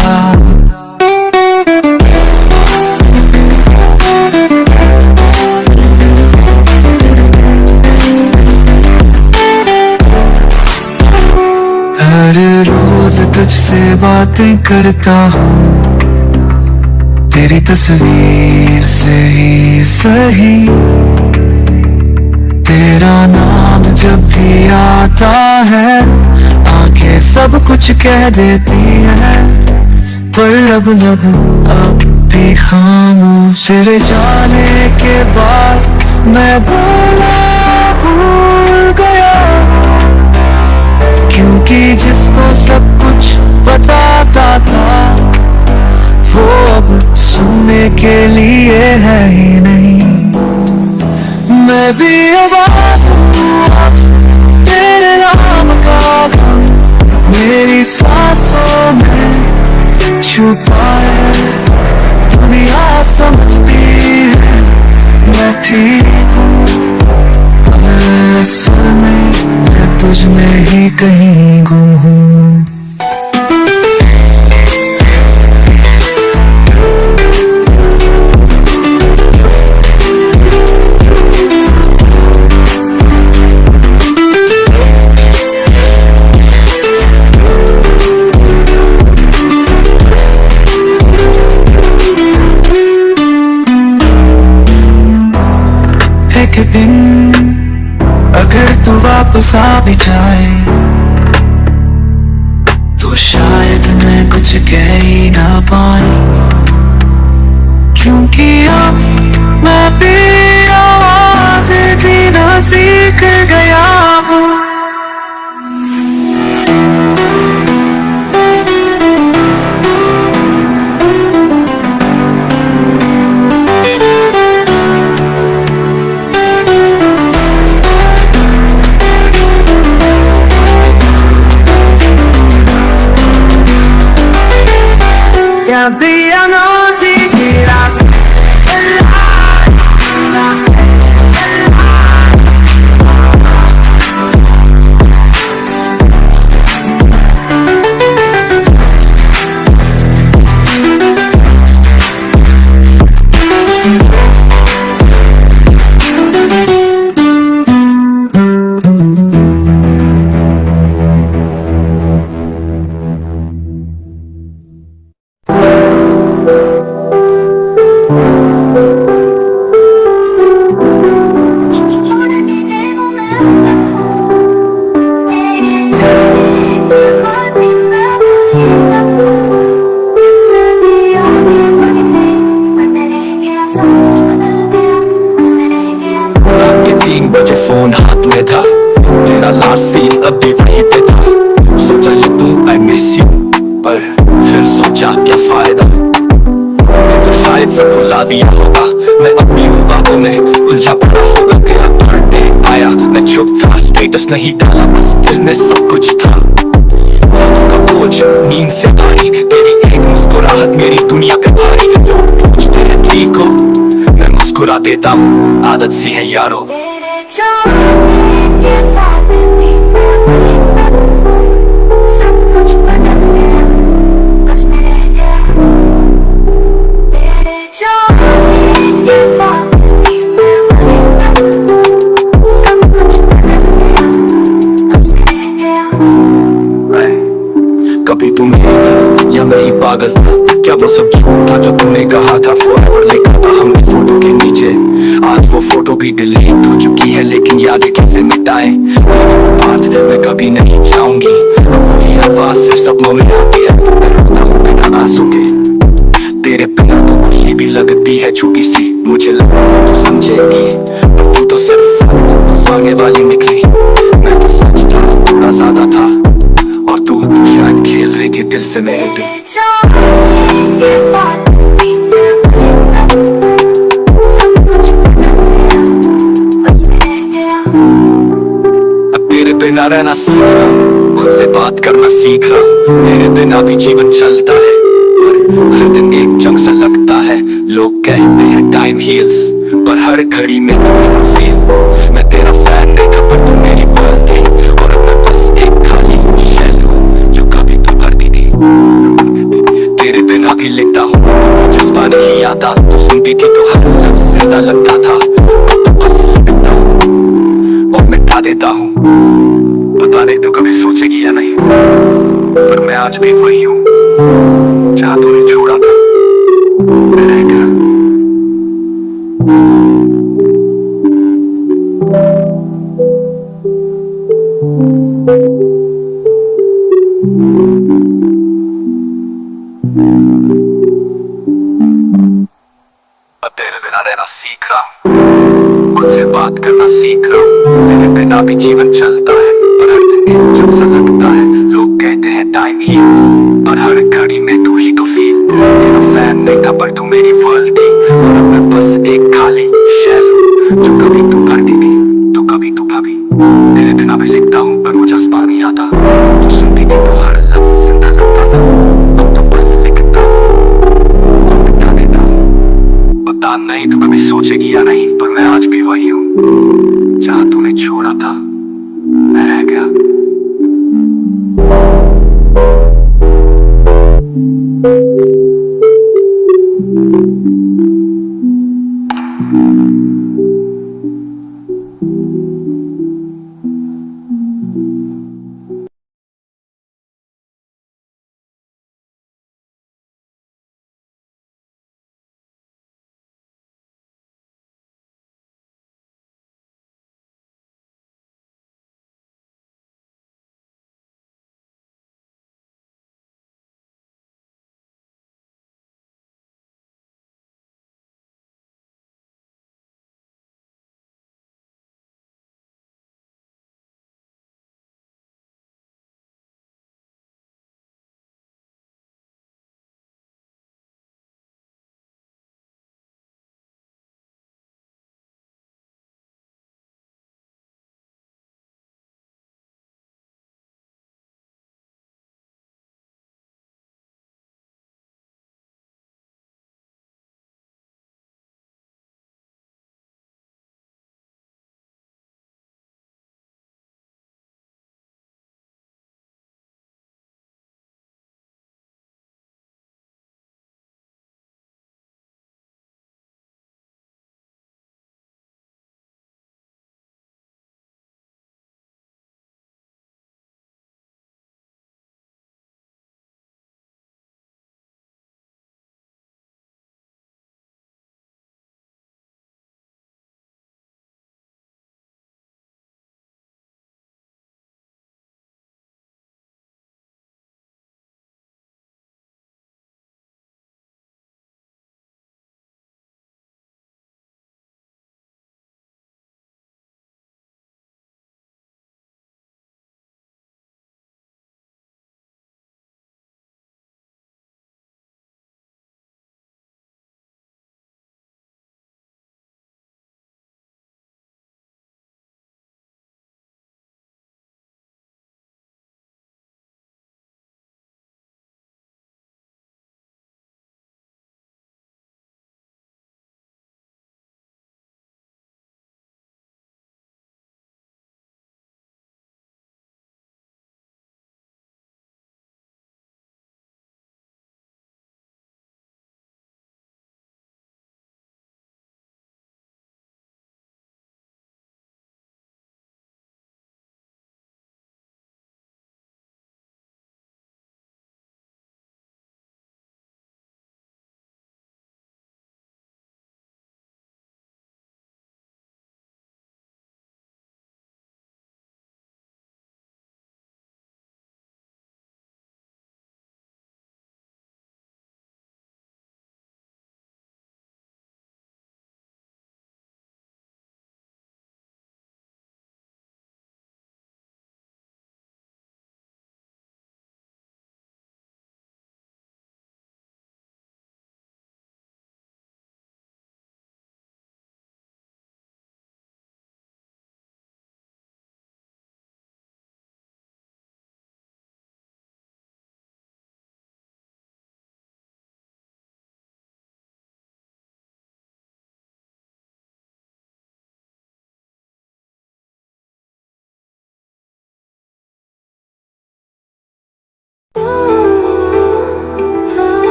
हर रोज तुझसे बातें करता हूँ, तेरी तस्वीर से ही सही। तेरा नाम जब भी आता है, आंखें सब कुछ कह देती है, पर लब अब भी खामोश। तेरे जाने के बाद मैं बोला भूल गया, क्योंकि जिसको सब कुछ बताता था, वो अब सुनने के लिए है ही नहीं। मैं भी आवाज हूँ तेरे नाम का गम, मेरी सांसों में छुपा है। दुनिया समझती है मैं ठीक हूँ, पर असल में मैं तुझ में ही कहीं गुम हूँ। एक दिन अगर तू वापस आ भी जाए, तो शायद मैं कुछ कह ही ना पाई, क्योंकि अब मैं भी आवाज़ जीना सीख गया हूँ। Wanna be a nosy giraffe. रात के 3 बजे फोन हाथ में था, तेरा लास्ट सीन अभी वहीं पे था। सोचा ये तू आई मिस यू, पर फिर सोचा क्या फायदा, तूने तो शायद सब भुला दिया होगा। मैं अपनी उन बातों में उलझा पड़ा होगा। तेरा बर्थडे आया, मैं चुप था, स्टेटस नहीं डाला, बस दिल में सब कुछ था। का बोझ नींद से भारी, तेरी एक मुस्कुराहट मेरी दुनिया पे भारी। लोग पूछते हैं ठीक हो, मैं मुस्कुरा देता हूँ, आदत सी है यारो। तेरे जाने के बाद भी मैं वहीं तक हूँ। सब कुछ बदल गया, बस मैं रह गया। तेरे जाने के बाद भी मैं वहीं तक हूँ। सब कुछ बदल गया, बस मैं रह गया। कभी तू मेरी थी या मैं ही पागल था, क्या वो सब झूठ था जो तूने कहा था। forever लिखा था हमने फोटो के नीचे, आज वो फोटो भी डिलीट हो चुकी है, लेकिन यादें कैसे मिटाएं। वो बात मैं कभी नहीं चाहूंगी, अब वही आवाज सिर्फ सपनों में आती है। मैं रोता हूँ बिना आंसू के, तेरे बिना तो खुशी भी लगती है छोटी सी। मुझे लगता है तू समझेगी, पर तू तो सिर्फ भागने वाली निकली। मैं तो सच था, थोड़ा ज्यादा था, और तू शायद खेल रही थी दिल से मेरे दिल। तेरे जाने के बाद भी मैं वहीं तक हूँ। सब कुछ बदल गया, बस मैं रह गया। अब तेरे बिना रहना सीख रहा हूँ, खुद से बात करना सीख रहा हूँ। तेरे बिना भी जीवन चलता है, पर हर दिन एक जंग सा लगता है। लोग कहते हैं टाइम हील्स, पर हर घड़ी में तू ही ना फील। मैं तेरा फैन नहीं था, पर तू मेरी वर्ल्ड थी, और अब मैं बस एक खाली शेल हूँ जो कभी तू भरती थी। तेरे बिना भी लिखता हूँ, जज्बा नहीं आता। तू सुनती थी तो हर लफ्ज़ जिंदा लगता था, अब तो बस लिखता हूँ और मिटा देता हूँ। पता नहीं तू कभी सोचेगी या नहीं, पर मैं आज भी वही हूँ जहाँ तूने छोड़ा था, मैं रह गया। अब तेरे बिना रहना सीख रहा हूँ, खुद से बात करना सीख रहा हूँ। तेरे बिना भी जीवन चलता है, पर हर दिन एक जब सा लगता है। लोग कहते हैं टाइम हील्स, पर हर घड़ी में तू ही तो फील। तेरा फैन नहीं था, पर तू मेरी वर्ल्ड थी, और अब मैं बस एक खाली शेल हूँ जो कभी तू भरती थी, तो कभी तू भाभी। तेरे बिना भी लिखता हूँ, पर वो जज्बा नहीं आता। तू सुनती थी तो हर लफ्ज़ जिंदा लगता था, अब तो बस लिखता हूँ और मिटा देता हूँ। पता नहीं तू कभी सोचेगी या नहीं, पर मैं आज भी वही हूँ जहाँ तूने छोड़ा था, मैं रह गया।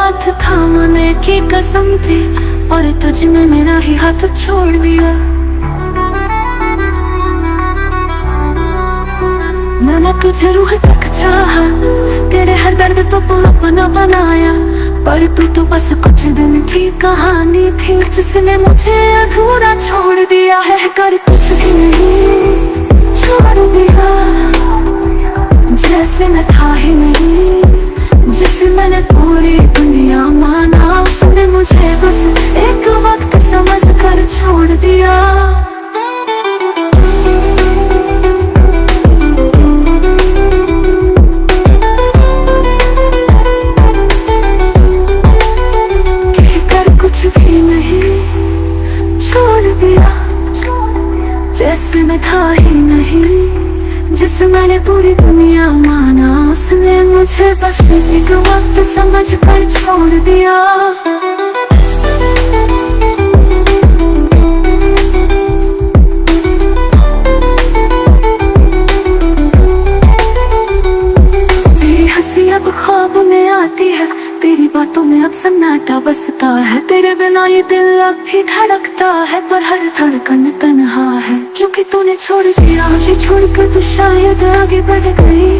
हाथ थामने की कसम थी, और तुझ में मेरा ही हाथ छोड़ दिया। मैंने तुझे रूह तक चाहा, तेरे हर दर्द तो अपना बनाया, पर तू तो बस कुछ दिन की कहानी थी जिसने मुझे अधूरा छोड़ दिया है। कर कुछ भी नहीं छोड़ दिया, जैसे मैं था ही नहीं, जिसे मैंने पूरी दुनिया माना, उसने मुझे बस एक वक्त समझ कर छोड़ दिया। जैसे मैं था ही नहीं, जिसे मैंने पूरी दुनिया माना, उसने मुझे बस एक वक्त समझ कर छोड़ दिया। तेरी हंसी अब ख्वाब में आती है, तेरी बातों में अब सन्नाटा बसता है, तेरे बिना ये दिल अब भी धड़कता है, पर हर धड़कन तन्हा है, क्योंकि तूने छोड़ दिया मुझे। छोड़कर तू शायद आगे बढ़ गई,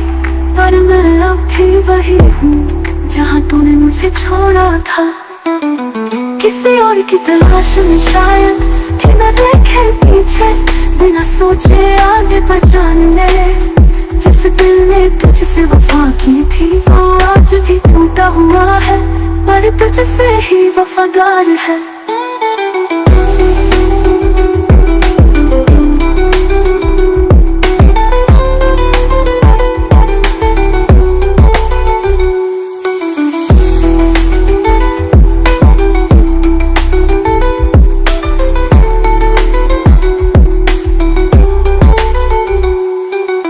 पर मैं अब भी वही हूँ जहाँ तूने मुझे छोड़ा था। किसी और की तलाश में शायद कि मैं देखे पीछे, बिना सोचे आगे बढ़ जाने। जिस दिल ने तुझसे वफा की थी, वो आज भी टूटा हुआ है, पर तुझसे ही वफादार है।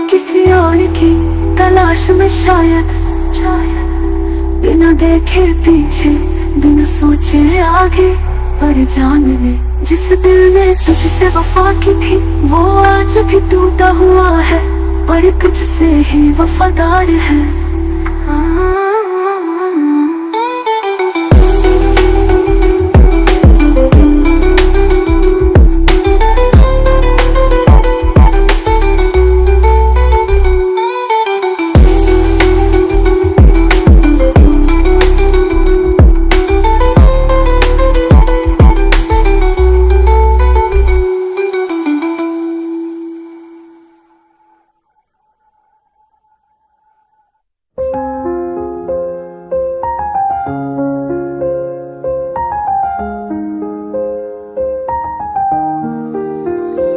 किसी और की तलाश में शायद बिना देखे पीछे, बिना सोचे आगे पर जान ले। जिस दिल ने तुझसे वफा की थी, वो आज भी टूटा हुआ है, पर तुझसे ही वफादार है।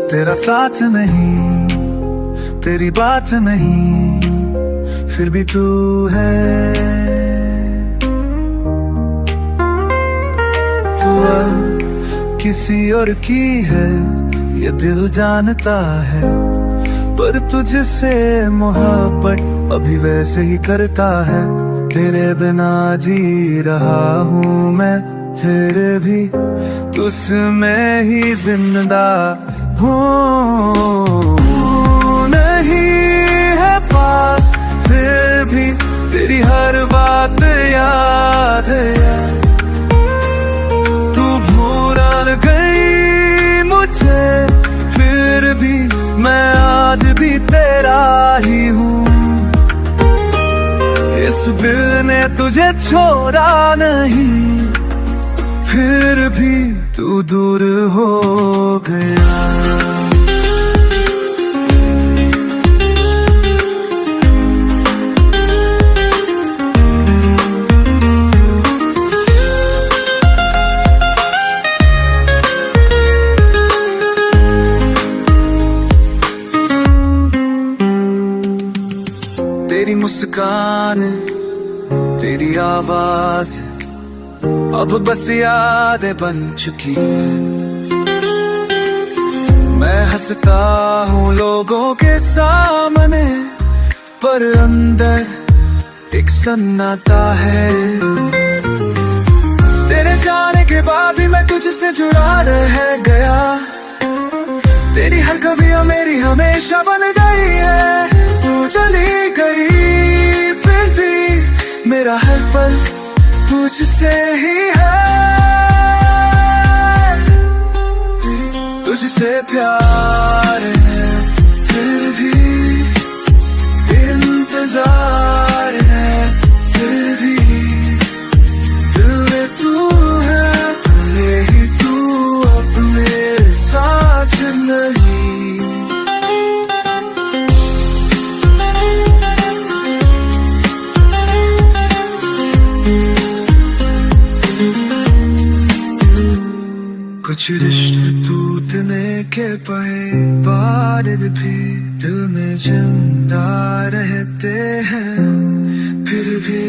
तेरा साथ नहीं, तेरी बात नहीं, फिर भी तू है। तू अब किसी और की है, ये दिल जानता है, पर तुझसे मोहब्बत अभी वैसे ही करता है। तेरे बिना जी रहा हूँ मैं, फिर भी तुझमें ही जिंदा हूँ। नहीं है पास, फिर भी तेरी हर बात याद है। तू भूल गई मुझे, फिर भी मैं आज भी तेरा ही हूँ। इस दिल ने तुझे छोड़ा नहीं, फिर भी तू दूर हो गया। तेरी मुस्कान, तेरी आवाज अब बस यादें बन चुकी है। मैं हंसता हूँ लोगों के सामने, पर अंदर एक सन्नाटा है। तेरे जाने के बाद भी मैं तुझसे जुड़ा रह गया। तेरी हर कवियाँ मेरी हमेशा बन गई है। तू चली गई, फिर भी मेरा हर पल तू तुझसे ही है, तुझसे प्यार है, फिर भी इंतजार है, फिर भी दिल में तू है, भले ही तू अब मेरे साथ नहीं। कुछ रिश्ते टूटने के बाद भी दिल में जिंदा रहते हैं, फिर भी